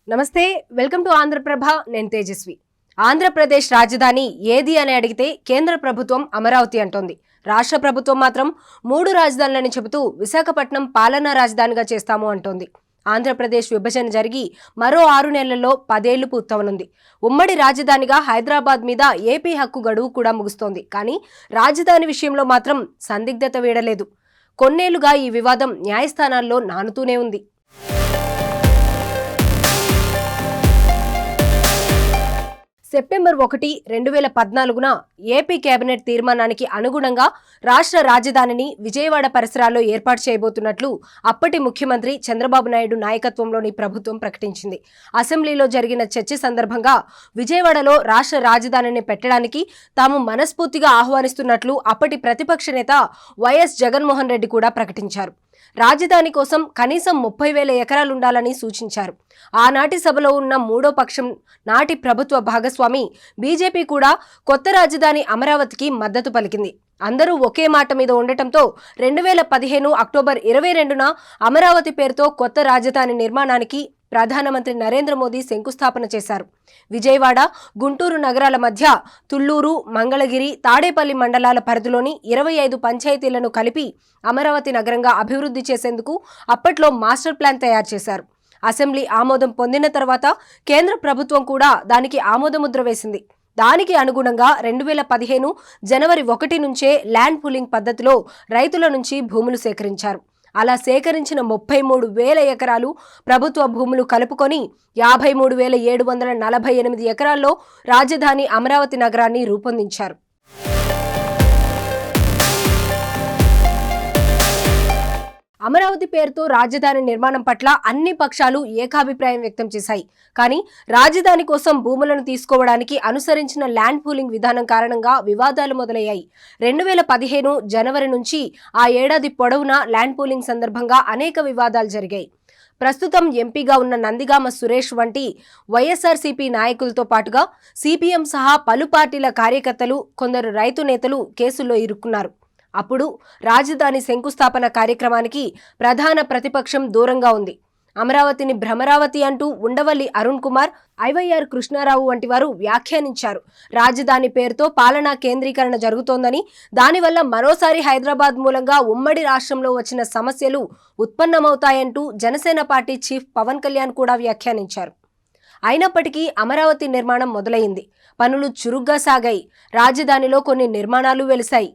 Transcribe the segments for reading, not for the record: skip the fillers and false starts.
నమస్తే, welcome to Andhraprabha. నేను తేజస్వి. ఆంధ్రప్రదేశ్ రాజధాని ఏది అని అడిగితే కేంద్ర ప్రభుత్వం అమరావతి అంటోంది. రాష్ట్ర ప్రభుత్వం మాత్రం 3 రాజధానులని చెబుతూ విశాఖపట్నం పాలనా రాజధానిగా చేస్తాము అంటోంది. ఆంధ్రప్రదేశ్ విభజన జరిగి మరో 6 నెలల్లో 10 ఏళ్లు పూర్తవనుంది. ఉమ్మడి రాజధానిగా హైదరాబాద్ మీద ఏపీ హక్కు గడువు కూడా ముగుస్తోంది. కానీ రాజధాని విషయంలో మాత్రం సందిగ్ధత వీడలేదు. కొన్నేళ్లుగా ఈ వివాదం న్యాయస్థానాల్లో నానుతూనే ఉంది. సెప్టెంబర్ 1, 2014న ఏపీ కేబినెట్ తీర్మానానికి అనుగుణంగా రాష్ట్ర రాజధానిని విజయవాడ పరిసరాల్లో ఏర్పాటు చేయబోతున్నట్లు అప్పటి ముఖ్యమంత్రి చంద్రబాబు నాయుడు నాయకత్వంలోని ప్రభుత్వం ప్రకటించింది. అసెంబ్లీలో జరిగిన చర్చ సందర్భంగా విజయవాడలో రాష్ట్ర రాజధానిని పెట్టడానికి తాము మనస్ఫూర్తిగా ఆహ్వానిస్తున్నట్లు అప్పటి ప్రతిపక్ష నేత వైఎస్ జగన్మోహన్ రెడ్డి కూడా ప్రకటించారు. రాజధాని కోసం కనీసం 30,000 ఎకరాలుండాలని సూచించారు. ఆనాటి సభలో ఉన్న మూడో పక్షం నాటి ప్రభుత్వ భాగస్వామి బీజేపీ కూడా కొత్త రాజధాని అమరావతికి మద్దతు పలికింది. అందరూ ఒకే మాట మీద ఉండటంతో 2015 అక్టోబర్ 22న అమరావతి పేరుతో కొత్త రాజధాని నిర్మాణానికి ప్రధానమంత్రి నరేంద్ర మోదీ శంకుస్థాపన చేశారు. విజయవాడ, గుంటూరు నగరాల మధ్య తుళ్లూరు, మంగళగిరి, తాడేపల్లి మండలాల పరిధిలోని 25 పంచాయతీలను కలిపి అమరావతి నగరంగా అభివృద్ధి చేసేందుకు అప్పట్లో మాస్టర్ ప్లాన్ తయారు చేశారు. అసెంబ్లీ ఆమోదం పొందిన తర్వాత కేంద్ర ప్రభుత్వం కూడా దానికి ఆమోదముద్ర వేసింది. దానికి అనుగుణంగా 2015 జనవరి 1 నుంచే ల్యాండ్ పూలింగ్ పద్ధతిలో రైతుల నుంచి భూములు సేకరించారు. అలా సేకరించిన 33,000 ఎకరాలు ప్రభుత్వ భూములు కలుపుకొని 53,748 ఎకరాల్లో రాజధాని అమరావతి నగరాన్ని రూపొందించారు. అమరావతి పేరుతో రాజధాని నిర్మాణం పట్ల అన్ని పక్షాలు ఏకాభిప్రాయం వ్యక్తం చేశాయి. కానీ రాజధాని కోసం భూములను తీసుకోవడానికి అనుసరించిన ల్యాండ్ పూలింగ్ విధానం కారణంగా వివాదాలు మొదలయ్యాయి. 2015 జనవరి నుంచి ఆ ఏడాది పొడవునా ల్యాండ్ పూలింగ్ సందర్భంగా అనేక వివాదాలు జరిగాయి. ప్రస్తుతం ఎంపీగా ఉన్న నందిగామ సురేష్ వంటి వైఎస్ఆర్సీపీ నాయకులతో పాటుగా సిపిఎం సహా పలు పార్టీల కార్యకర్తలు, కొందరు రైతు నేతలు కేసుల్లో ఇరుక్కున్నారు. అప్పుడు రాజధాని శంకుస్థాపన కార్యక్రమానికి ప్రధాన ప్రతిపక్షం దూరంగా ఉంది. అమరావతిని భ్రమరావతి అంటూ ఉండవల్లి అరుణ్ కుమార్, ఐవైఆర్ కృష్ణారావు వంటి వారు వ్యాఖ్యానించారు. రాజధాని పేరుతో పాలనా కేంద్రీకరణ జరుగుతోందని, దానివల్ల మరోసారి హైదరాబాద్ మూలంగా ఉమ్మడి రాష్ట్రంలో వచ్చిన సమస్యలు ఉత్పన్నమవుతాయంటూ జనసేన పార్టీ చీఫ్ పవన్ కళ్యాణ్ కూడా వ్యాఖ్యానించారు. అయినప్పటికీ అమరావతి నిర్మాణం మొదలైంది. పనులు చురుగ్గా సాగాయి. రాజధానిలో కొన్ని నిర్మాణాలు వెలిశాయి.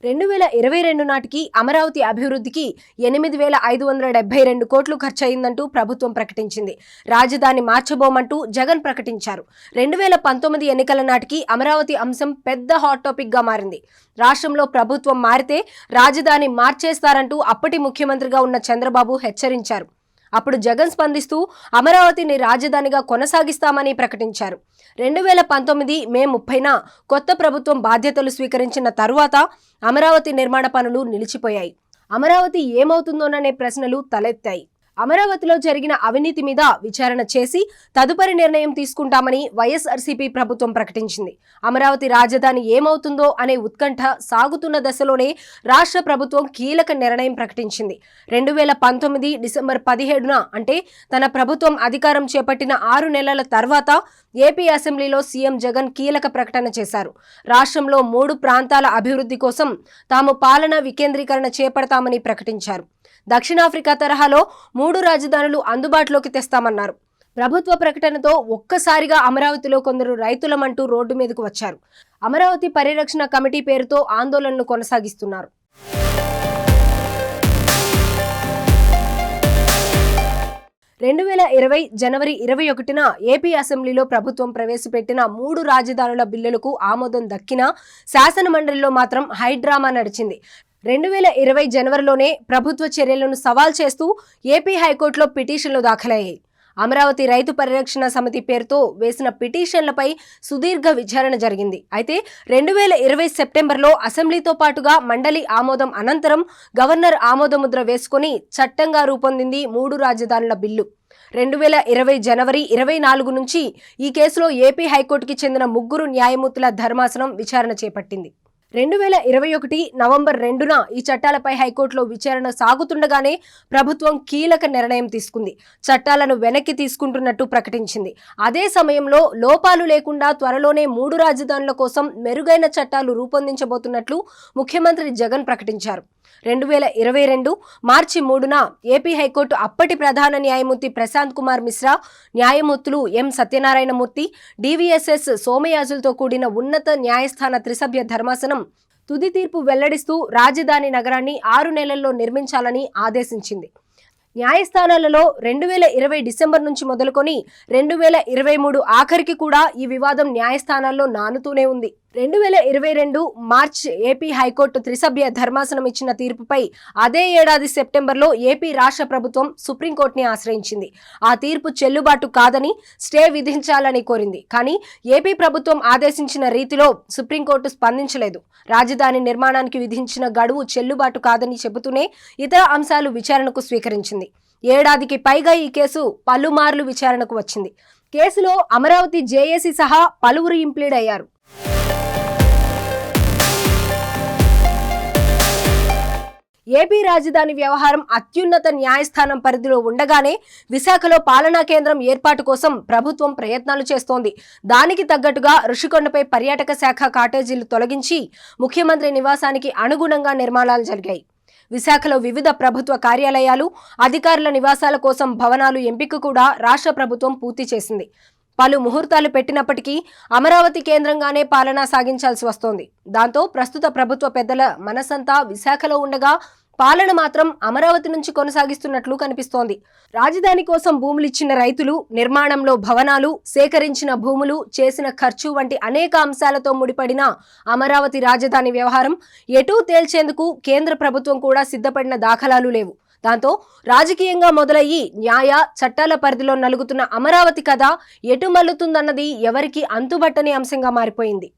2022 నాటికి అమరావతి అభివృద్ధికి 8,572 కోట్లు ఖర్చయిందంటూ ప్రభుత్వం ప్రకటించింది. రాజధాని మార్చబోమంటూ జగన్ ప్రకటించారు. 2019 ఎన్నికల నాటికి అమరావతి అంశం పెద్ద హాట్ టాపిక్ గా మారింది. రాష్ట్రంలో ప్రభుత్వం మారితే రాజధాని మార్చేస్తారంటూ అప్పటి ముఖ్యమంత్రిగా ఉన్న చంద్రబాబు హెచ్చరించారు. అప్పుడు జగన్ స్పందిస్తూ అమరావతిని రాజధానిగా కొనసాగిస్తామని ప్రకటించారు. 2019 మే 30న కొత్త ప్రభుత్వం బాధ్యతలు స్వీకరించిన తరువాత అమరావతి నిర్మాణ పనులు నిలిచిపోయాయి. అమరావతి ఏమవుతుందోననే ప్రశ్నలు తలెత్తాయి. అమరావతిలో జరిగిన అవినీతి మీద విచారణ చేసి తదుపరి నిర్ణయం తీసుకుంటామని వైఎస్ఆర్సీపీ ప్రభుత్వం ప్రకటించింది. అమరావతి రాజధాని ఏమవుతుందో అనే ఉత్కంఠ సాగుతున్న దశలోనే రాష్ట్ర ప్రభుత్వం కీలక నిర్ణయం ప్రకటించింది. 2019 డిసెంబర్ 17న అంటే తన ప్రభుత్వం అధికారం చేపట్టిన 6 నెలల తర్వాత ఏపీ అసెంబ్లీలో సీఎం జగన్ కీలక ప్రకటన చేశారు. రాష్ట్రంలో 3 ప్రాంతాల అభివృద్ధి కోసం తాము పాలన వికేంద్రీకరణ చేపడతామని ప్రకటించారు. దక్షిణాఫ్రికా తరహాలో 3 రాజధానులు అందుబాటులోకి తెస్తామన్నారు. ప్రభుత్వ ప్రకటనతో ఒక్కసారిగా అమరావతిలో కొందరు రైతులమంటూ రోడ్డు మీదకు వచ్చారు. అమరావతి పరిరక్షణ కమిటీ పేరుతో ఆందోళనలు కొనసాగిస్తున్నారు. 2020 జనవరి 21న ఏపీ అసెంబ్లీలో ప్రభుత్వం ప్రవేశపెట్టిన 3 రాజధానుల బిల్లులకు ఆమోదం దక్కినా శాసనమండలిలో మాత్రం హైడ్రామా నడిచింది. 2020 జనవరిలోనే ప్రభుత్వ చర్యలను సవాల్ చేస్తూ ఏపీ హైకోర్టులో పిటిషన్లు దాఖలయ్యాయి. అమరావతి రైతు పరిరక్షణ సమితి పేరుతో వేసిన పిటిషన్లపై సుదీర్ఘ విచారణ జరిగింది. అయితే 2020 సెప్టెంబర్లో అసెంబ్లీతో పాటుగా మండలి ఆమోదం అనంతరం గవర్నర్ ఆమోదముద్ర వేసుకుని చట్టంగా రూపొందింది 3 రాజధానుల బిల్లు. 2020 జనవరి 24 నుంచి ఈ కేసులో ఏపీ హైకోర్టుకి చెందిన 3 న్యాయమూర్తుల ధర్మాసనం విచారణ చేపట్టింది. 2021 నవంబర్ 2న ఈ చట్టాలపై హైకోర్టులో విచారణ సాగుతుండగానే ప్రభుత్వం కీలక నిర్ణయం తీసుకుంది. చట్టాలను వెనక్కి తీసుకుంటున్నట్టు ప్రకటించింది. అదే సమయంలో లోపాలు లేకుండా త్వరలోనే 3 రాజధానుల కోసం మెరుగైన చట్టాలు రూపొందించబోతున్నట్లు ముఖ్యమంత్రి జగన్ ప్రకటించారు. 2022 మార్చి 3న ఏపీ హైకోర్టు అప్పటి ప్రధాన న్యాయమూర్తి ప్రశాంత్ కుమార్ మిశ్రా, న్యాయమూర్తులు ఎం సత్యనారాయణమూర్తి, డివిఎస్ఎస్ సోమయాజులతో కూడిన ఉన్నత న్యాయస్థాన త్రిసభ్య ధర్మాసనం తుది తీర్పు వెల్లడిస్తూ రాజధాని నగరాన్ని 6 నెలల్లో నిర్మించాలని ఆదేశించింది. న్యాయస్థానాలలో 2020 డిసెంబర్ నుంచి మొదలుకొని 2023 ఆఖరికి కూడా ఈ వివాదం న్యాయస్థానాల్లో నానుతూనే ఉంది. 2022 మార్చ్ ఏపీ హైకోర్టు త్రిసభ్య ధర్మాసనం ఇచ్చిన తీర్పుపై అదే ఏడాది సెప్టెంబర్లో ఏపీ రాష్ట్ర ప్రభుత్వం సుప్రీంకోర్టుని ఆశ్రయించింది. ఆ తీర్పు చెల్లుబాటు కాదని స్టే విధించాలని కోరింది. కానీ ఏపీ ప్రభుత్వం ఆదేశించిన రీతిలో సుప్రీంకోర్టు స్పందించలేదు. రాజధాని నిర్మాణానికి విధించిన గడువు చెల్లుబాటు కాదని చెబుతూనే ఇతర అంశాలు విచారణకు స్వీకరించింది. ఏడాదికి పైగా ఈ కేసు పలుమార్లు విచారణకు వచ్చింది. కేసులో అమరావతి జేఏసీ సహా పలువురు ఇంప్లీడ్ అయ్యారు. ఏపీ రాజధాని వ్యవహారం అత్యున్నత న్యాయస్థానం పరిధిలో ఉండగానే విశాఖలో పాలనా కేంద్రం ఏర్పాటు కోసం ప్రభుత్వం ప్రయత్నాలు చేస్తోంది. దానికి తగ్గట్టుగా ఋషికొండపై పర్యాటక శాఖ కాటేజీలు తొలగించి ముఖ్యమంత్రి నివాసానికి అనుగుణంగా నిర్మాణాలు జరిగాయి. విశాఖలో వివిధ ప్రభుత్వ కార్యాలయాలు, అధికారుల నివాసాల కోసం భవనాలు ఎంపిక కూడా రాష్ట్ర ప్రభుత్వం పూర్తి చేసింది. పలు ముహూర్తాలు పెట్టినప్పటికీ అమరావతి కేంద్రంగానే పాలన సాగించాల్సి వస్తోంది. దాంతో ప్రస్తుత ప్రభుత్వ పెద్దల మనసంతా విశాఖలో ఉండగా పాలన మాత్రం అమరావతి నుంచి కొనసాగిస్తున్నట్లు కనిపిస్తోంది. రాజధాని కోసం భూములిచ్చిన రైతులు, నిర్మాణంలో భవనాలు, సేకరించిన భూములు, చేసిన ఖర్చు వంటి అనేక అంశాలతో ముడిపడిన అమరావతి రాజధాని వ్యవహారం ఎటూ తేల్చేందుకు కేంద్ర ప్రభుత్వం కూడా సిద్ధపడిన దాఖలాలు లేవు. దాంతో రాజకీయంగా మొదలయ్యి న్యాయ చట్టాల పరిధిలో నలుగుతున్న అమరావతి కథ ఎటు మల్లుతుందన్నది ఎవరికీ అంతుబట్టని అంశంగా మారిపోయింది.